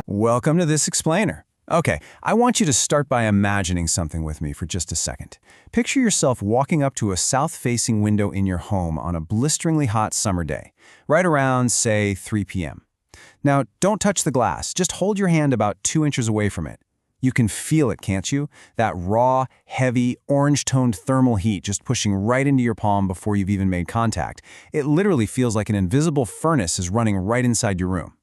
Welcome to this explainer. Okay, I want you to start by imagining something with me for just a second. Picture yourself walking up to a south-facing window in your home on a blisteringly hot summer day, right around, say, 3 p.m. Now, don't touch the glass. Just hold your hand about 2 inches away from it. You can feel it, can't you? That raw, heavy, orange-toned thermal heat just pushing right into your palm before you've even made contact. It literally feels like an invisible furnace is running right inside your room.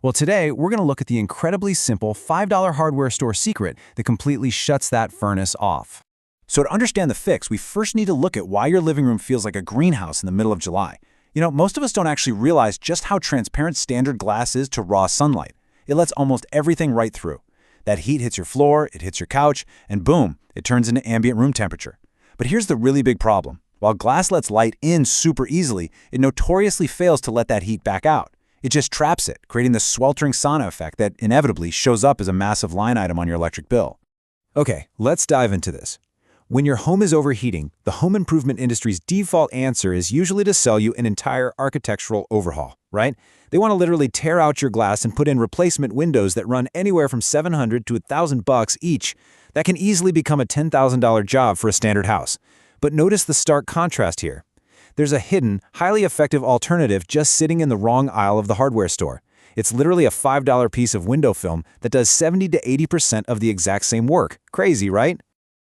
Well, today, we're going to look at the incredibly simple $5 hardware store secret that completely shuts that furnace off. So to understand the fix, we first need to look at why your living room feels like a greenhouse in the middle of July. Most of us don't actually realize just how transparent standard glass is to raw sunlight. It lets almost everything right through. That heat hits your floor, it hits your couch, and boom, it turns into ambient room temperature. But here's the really big problem. While glass lets light in super easily, it notoriously fails to let that heat back out. It just traps it, creating the sweltering sauna effect that inevitably shows up as a massive line item on your electric bill. Okay, let's dive into this. When your home is overheating, the home improvement industry's default answer is usually to sell you an entire architectural overhaul, right? They want to literally tear out your glass and put in replacement windows that run anywhere from $700 to $1,000 each. That can easily become a $10,000 job for a standard house. But notice the stark contrast here. There's a hidden, highly effective alternative just sitting in the wrong aisle of the hardware store. It's literally a $5 piece of window film that does 70 to 80% of the exact same work. Crazy, right?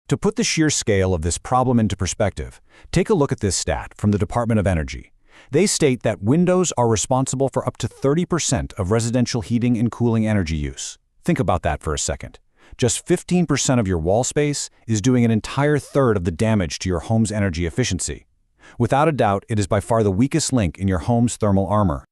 To put the sheer scale of this problem into perspective, take a look at this stat from the Department of Energy. They state that windows are responsible for up to 30% of residential heating and cooling energy use. Think about that for a second. Just 15% of your wall space is doing an entire third of the damage to your home's energy efficiency. Without a doubt, it is by far the weakest link in your home's thermal armor.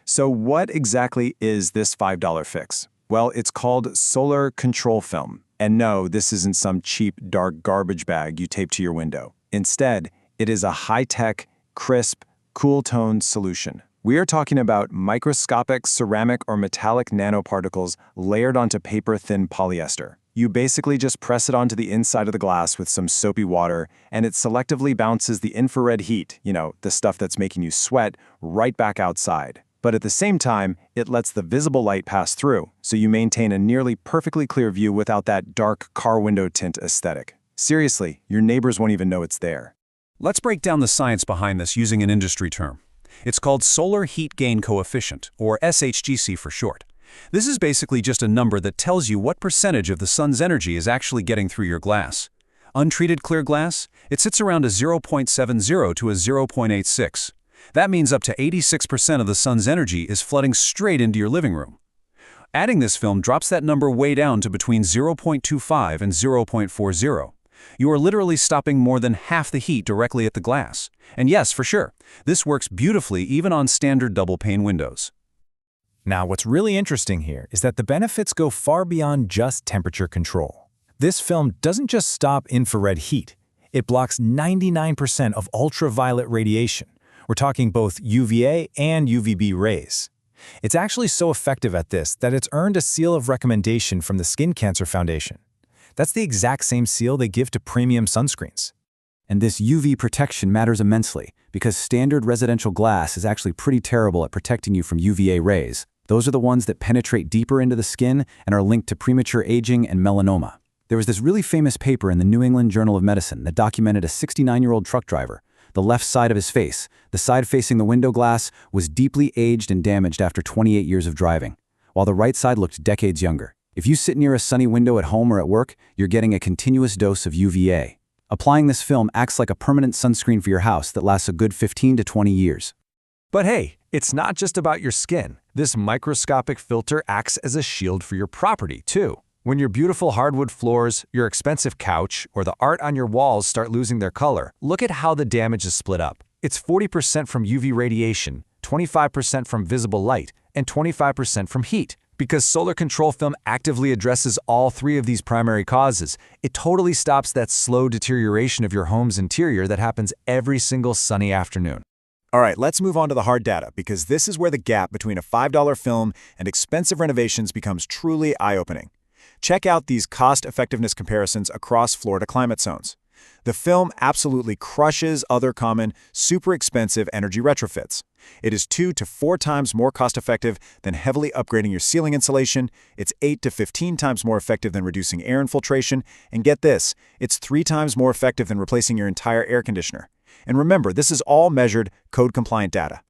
So what exactly is this $5 fix? Well, it's called solar control film. And no, this isn't some cheap, dark garbage bag you tape to your window. Instead, it is a high-tech, crisp, cool-toned solution. We are talking about microscopic ceramic or metallic nanoparticles layered onto paper-thin polyester. You basically just press it onto the inside of the glass with some soapy water, and it selectively bounces the infrared heat, the stuff that's making you sweat, right back outside. But at the same time, it lets the visible light pass through, so you maintain a nearly perfectly clear view without that dark car window tint aesthetic. Seriously, your neighbors won't even know it's there. Let's break down the science behind this using an industry term. It's called solar heat gain coefficient, or SHGC for short. This is basically just a number that tells you what percentage of the sun's energy is actually getting through your glass. Untreated clear glass, it sits around a 0.70 to a 0.86. That means up to 86% of the sun's energy is flooding straight into your living room. Adding this film drops that number way down to between 0.25 and 0.40. You are literally stopping more than half the heat directly at the glass. And yes, for sure, this works beautifully even on standard double-pane windows. Now, what's really interesting here is that the benefits go far beyond just temperature control. This film doesn't just stop infrared heat. It blocks 99% of ultraviolet radiation. We're talking both UVA and UVB rays. It's actually so effective at this that it's earned a seal of recommendation from the Skin Cancer Foundation. That's the exact same seal they give to premium sunscreens. And this UV protection matters immensely because standard residential glass is actually pretty terrible at protecting you from UVA rays. Those are the ones that penetrate deeper into the skin and are linked to premature aging and melanoma. There was this really famous paper in the New England Journal of Medicine that documented a 69-year-old truck driver. The left side of his face, the side facing the window glass, was deeply aged and damaged after 28 years of driving, while the right side looked decades younger. If you sit near a sunny window at home or at work, you're getting a continuous dose of UVA. Applying this film acts like a permanent sunscreen for your house that lasts a good 15 to 20 years. But hey, it's not just about your skin. This microscopic filter acts as a shield for your property, too. When your beautiful hardwood floors, your expensive couch, or the art on your walls start losing their color, look at how the damage is split up. It's 40% from UV radiation, 25% from visible light, and 25% from heat. Because solar control film actively addresses all three of these primary causes, it totally stops that slow deterioration of your home's interior that happens every single sunny afternoon. All right, let's move on to the hard data, because this is where the gap between a $5 film and expensive renovations becomes truly eye-opening. Check out these cost-effectiveness comparisons across Florida climate zones. The film absolutely crushes other common, super expensive energy retrofits. It is 2 to 4 times more cost-effective than heavily upgrading your ceiling insulation, it's 8 to 15 times more effective than reducing air infiltration, and get this, it's 3 times more effective than replacing your entire air conditioner. And remember, this is all measured, code-compliant data.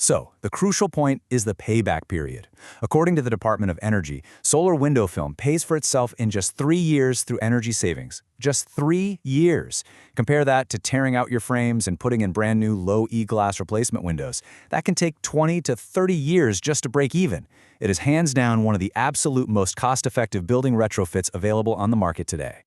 So, the crucial point is the payback period. According to the Department of Energy, solar window film pays for itself in just 3 years through energy savings. Just 3 years. Compare that to tearing out your frames and putting in brand new low E-glass replacement windows. That can take 20 to 30 years just to break even. It is hands down one of the absolute most cost-effective building retrofits available on the market today.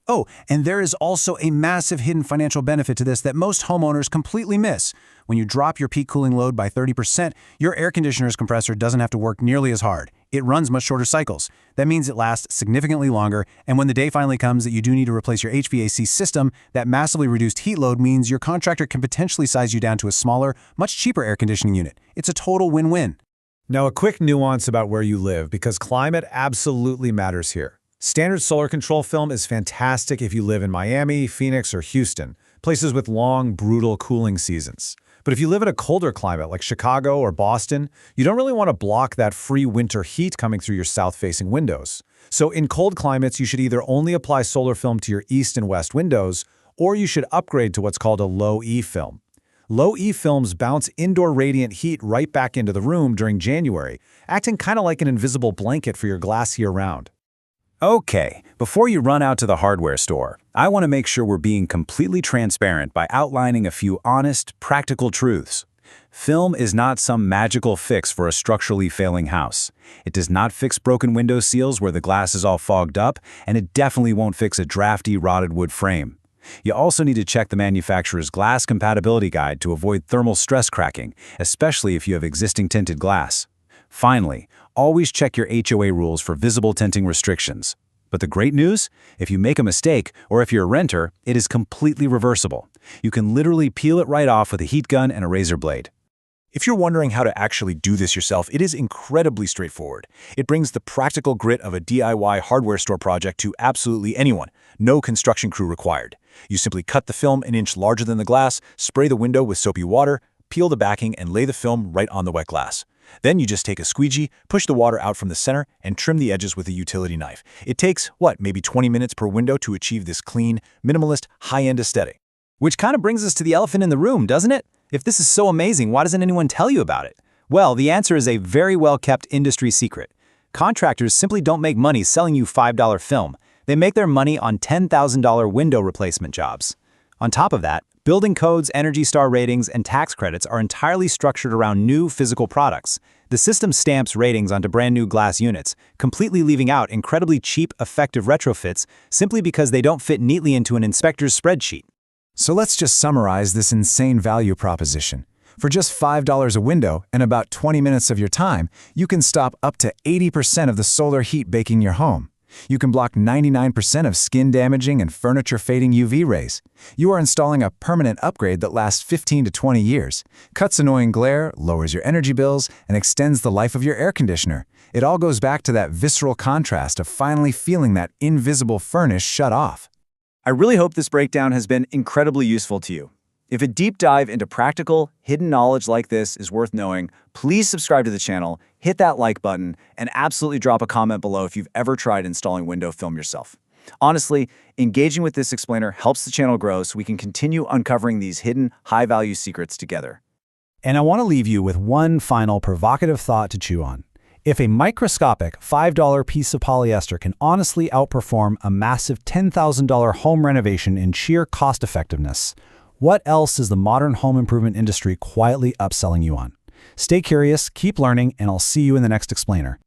Oh, and there is also a massive hidden financial benefit to this that most homeowners completely miss. When you drop your peak cooling load by 30%, your air conditioner's compressor doesn't have to work nearly as hard. It runs much shorter cycles. That means it lasts significantly longer, and when the day finally comes that you do need to replace your HVAC system, that massively reduced heat load means your contractor can potentially size you down to a smaller, much cheaper air conditioning unit. It's a total win-win. Now, a quick nuance about where you live, because climate absolutely matters here. Standard solar control film is fantastic if you live in Miami, Phoenix, or Houston, places with long, brutal cooling seasons. But if you live in a colder climate like Chicago or Boston, you don't really want to block that free winter heat coming through your south-facing windows. So in cold climates, you should either only apply solar film to your east and west windows, or you should upgrade to what's called a low-E film. Low-E films bounce indoor radiant heat right back into the room during January, acting kind of like an invisible blanket for your glass year-round. Okay, before you run out to the hardware store, I want to make sure we're being completely transparent by outlining a few honest, practical truths. Film is not some magical fix for a structurally failing house. It does not fix broken window seals where the glass is all fogged up, and it definitely won't fix a drafty, rotted wood frame. You also need to check the manufacturer's glass compatibility guide to avoid thermal stress cracking, especially if you have existing tinted glass. Finally, always check your HOA rules for visible tinting restrictions. But the great news? If you make a mistake, or if you're a renter, it is completely reversible. You can literally peel it right off with a heat gun and a razor blade. If you're wondering how to actually do this yourself, it is incredibly straightforward. It brings the practical grit of a DIY hardware store project to absolutely anyone. No construction crew required. You simply cut the film an inch larger than the glass, spray the window with soapy water, peel the backing, and lay the film right on the wet glass. Then you just take a squeegee, push the water out from the center, and trim the edges with a utility knife. It takes, maybe 20 minutes per window to achieve this clean, minimalist, high-end aesthetic. Which kind of brings us to the elephant in the room, doesn't it? If this is so amazing, why doesn't anyone tell you about it? Well, the answer is a very well-kept industry secret. Contractors simply don't make money selling you $5 film. They make their money on $10,000 window replacement jobs. On top of that, building codes, Energy Star ratings, and tax credits are entirely structured around new physical products. The system stamps ratings onto brand new glass units, completely leaving out incredibly cheap, effective retrofits simply because they don't fit neatly into an inspector's spreadsheet. So let's just summarize this insane value proposition. For just $5 a window and about 20 minutes of your time, you can stop up to 80% of the solar heat baking your home. You can block 99% of skin-damaging and furniture-fading UV rays. You are installing a permanent upgrade that lasts 15 to 20 years, cuts annoying glare, lowers your energy bills, and extends the life of your air conditioner. It all goes back to that visceral contrast of finally feeling that invisible furnace shut off. I really hope this breakdown has been incredibly useful to you. If a deep dive into practical, hidden knowledge like this is worth knowing, please subscribe to the channel, hit that like button, and absolutely drop a comment below if you've ever tried installing window film yourself. Honestly, engaging with this explainer helps the channel grow so we can continue uncovering these hidden, high-value secrets together. And I want to leave you with one final provocative thought to chew on. If a microscopic $5 piece of polyester can honestly outperform a massive $10,000 home renovation in sheer cost-effectiveness, what else is the modern home improvement industry quietly upselling you on? Stay curious, keep learning, and I'll see you in the next explainer.